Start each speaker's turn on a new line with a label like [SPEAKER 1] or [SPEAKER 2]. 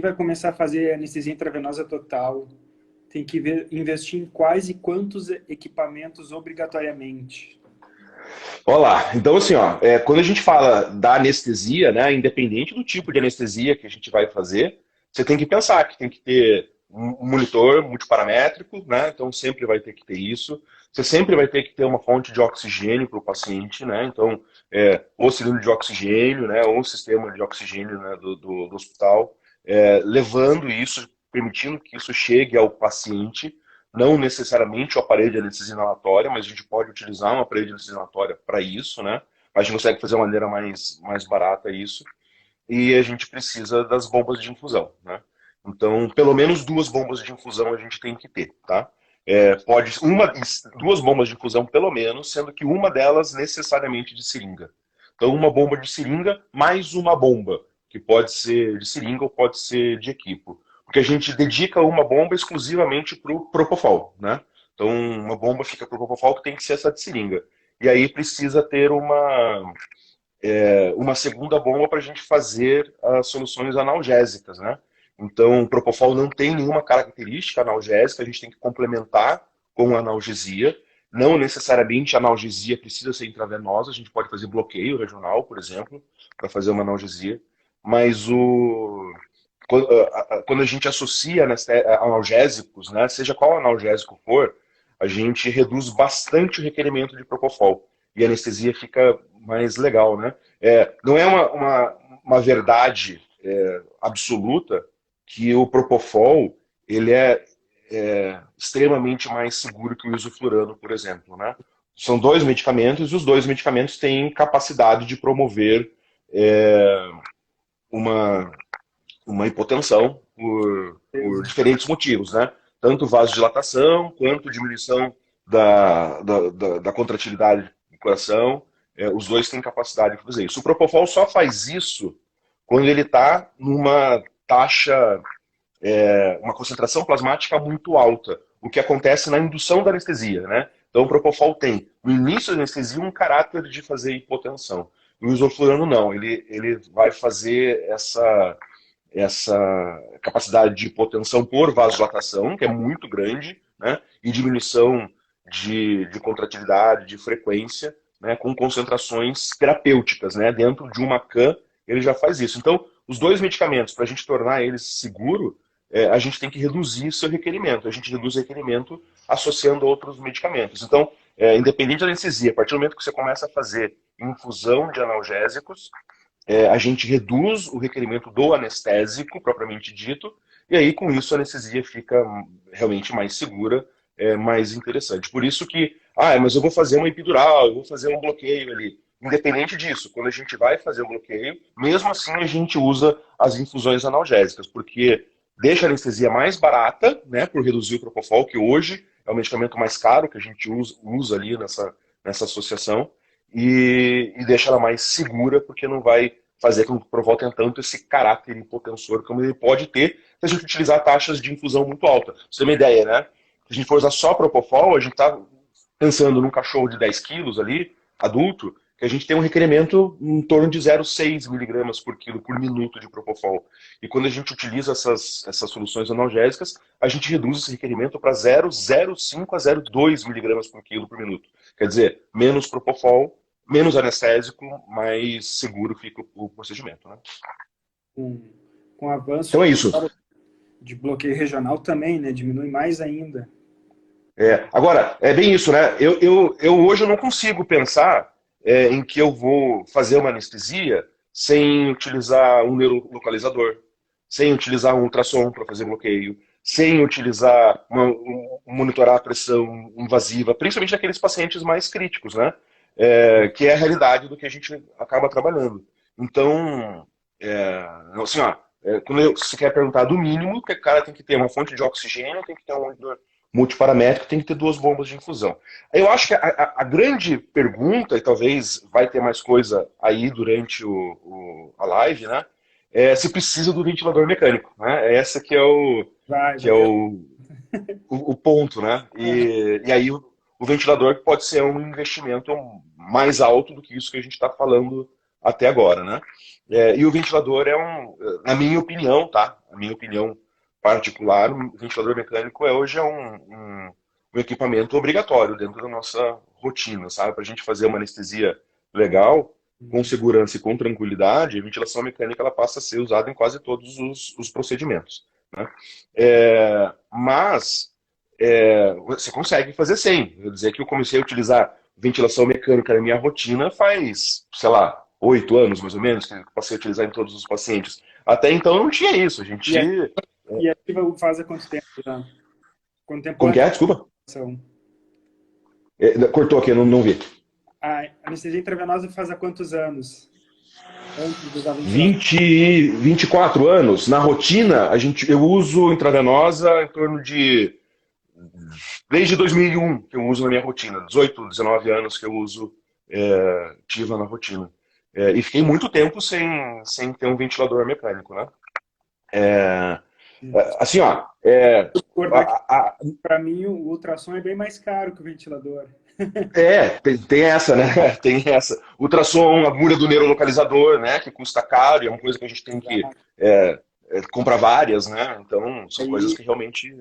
[SPEAKER 1] vai começar a fazer anestesia intravenosa total, tem que investir em quais e quantos equipamentos obrigatoriamente?
[SPEAKER 2] Olá, então assim, ó, quando a gente fala da anestesia, né, independente do tipo de anestesia que a gente vai fazer, você tem que pensar que tem que ter um monitor multiparamétrico, né, então sempre vai ter que ter isso. Você sempre vai ter que ter uma fonte de oxigênio para o paciente, né, então ou cilindro de oxigênio, né, ou um sistema de oxigênio, né, do hospital, levando isso, permitindo que isso chegue ao paciente, não necessariamente o aparelho de anestesia inalatória, mas a gente pode utilizar um aparelho de anestesia inalatória para isso, né? A gente consegue fazer de uma maneira mais barata isso. E a gente precisa das bombas de infusão, né? Então, pelo menos duas bombas de infusão a gente tem que ter, tá? Duas bombas de infusão pelo menos, sendo que uma delas necessariamente de seringa. Então, uma bomba de seringa mais uma bomba, que pode ser de seringa ou pode ser de equipo. Porque a gente dedica uma bomba exclusivamente para o Propofol, né? Então, uma bomba fica para o Propofol que tem que ser essa de seringa. E aí precisa ter uma segunda bomba para a gente fazer as soluções analgésicas, né? Então, o Propofol não tem nenhuma característica analgésica, a gente tem que complementar com analgesia. Não necessariamente a analgesia precisa ser intravenosa, a gente pode fazer bloqueio regional, por exemplo, para fazer uma analgesia. Mas quando a gente associa analgésicos, né, seja qual analgésico for, a gente reduz bastante o requerimento de Propofol. E a anestesia fica mais legal, né? Não é uma verdade absoluta que o Propofol ele é extremamente mais seguro que o isoflurano, por exemplo, né? São dois medicamentos e os dois medicamentos têm capacidade de promover é, uma, uma hipotensão por diferentes motivos, né? Tanto vasodilatação quanto diminuição da contratilidade do coração. Os dois têm capacidade de fazer isso. O Propofol só faz isso quando ele está numa taxa, uma concentração plasmática muito alta, o que acontece na indução da anestesia, né? Então o Propofol tem, no início da anestesia, um caráter de fazer hipotensão. E o isoflurano não, ele vai fazer essa capacidade de hipotensão por vasodilatação, que é muito grande, né? E diminuição de contratilidade, de frequência, né? Com concentrações terapêuticas, né? Dentro de uma CAM, ele já faz isso. Então, os dois medicamentos, para a gente tornar eles seguros, a gente tem que reduzir seu requerimento. A gente reduz o requerimento associando outros medicamentos. Então, independente da anestesia, a partir do momento que você começa a fazer infusão de analgésicos, a gente reduz o requerimento do anestésico, propriamente dito, e aí com isso a anestesia fica realmente mais segura, mais interessante. Por isso que, mas eu vou fazer uma epidural, eu vou fazer um bloqueio ali. Independente disso, quando a gente vai fazer o bloqueio, mesmo assim a gente usa as infusões analgésicas, porque deixa a anestesia mais barata, né, por reduzir o Propofol, que hoje é o medicamento mais caro que a gente usa ali nessa associação, e deixa ela mais segura, porque não vai fazer com que o Propofol tenha tanto esse caráter hipotensor como ele pode ter se a gente utilizar taxas de infusão muito altas. Pra você ter uma ideia, né? Se a gente for usar só Propofol, a gente está pensando num cachorro de 10 quilos ali, adulto, que a gente tem um requerimento em torno de 0,6 miligramas por quilo por minuto de Propofol. E quando a gente utiliza essas soluções analgésicas, a gente reduz esse requerimento para 0,05 a 0,2 miligramas por quilo por minuto. Quer dizer, menos Propofol, menos anestésico, mais seguro fica o procedimento, né?
[SPEAKER 1] Com, com o avanço
[SPEAKER 2] Então é isso.
[SPEAKER 1] de bloqueio regional também, né? Diminui mais ainda.
[SPEAKER 2] Agora, é bem isso, né? Eu hoje eu não consigo pensar em que eu vou fazer uma anestesia sem utilizar um neurolocalizador, sem utilizar um ultrassom para fazer bloqueio, sem utilizar monitorar a pressão invasiva, principalmente naqueles pacientes mais críticos, né? Que é a realidade do que a gente acaba trabalhando. Então, assim, quando você quer perguntar do mínimo, que o cara tem que ter uma fonte de oxigênio, tem que ter um monitor multiparamétrico, tem que ter duas bombas de infusão. Eu acho que a grande pergunta, e talvez vai ter mais coisa aí durante a live, né? Se precisa do ventilador mecânico, né? Essa que é o,
[SPEAKER 1] Vai
[SPEAKER 2] que é
[SPEAKER 1] ter.
[SPEAKER 2] o ponto, né? E aí o ventilador pode ser um investimento mais alto do que isso que a gente está falando até agora, né? E o ventilador na minha opinião, tá? Na minha opinião particular, o ventilador mecânico hoje é um equipamento obrigatório dentro da nossa rotina, sabe? Para a gente fazer uma anestesia legal, com segurança e com tranquilidade, a ventilação mecânica ela passa a ser usada em quase todos os procedimentos, né? Mas você consegue fazer sem. Eu dizer que eu comecei a utilizar ventilação mecânica na minha rotina faz, sei lá, 8 anos mais ou menos, que eu passei a utilizar em todos os pacientes. Até então não tinha isso. A gente.
[SPEAKER 1] E ativa faz há quanto tempo já? Quanto tempo
[SPEAKER 2] Como que
[SPEAKER 1] antes
[SPEAKER 2] é? Desculpa.
[SPEAKER 1] da operação?
[SPEAKER 2] Cortou aqui, eu não vi.
[SPEAKER 1] A anestesia intravenosa faz há quantos anos? Antes de usar ventilação?
[SPEAKER 2] 24 anos. Na rotina, eu uso intravenosa em torno de. Desde 2001 que eu uso na minha rotina. 18, 19 anos que eu uso ativa na rotina. E fiquei muito tempo sem ter um ventilador mecânico, né? Assim, ó.
[SPEAKER 1] Para mim, o ultrassom é bem mais caro que o ventilador.
[SPEAKER 2] Tem essa, né? Tem essa. Ultrassom, agulha do neurolocalizador, né? Que custa caro e é uma coisa que a gente tem que comprar várias, né? Então, são coisas que realmente.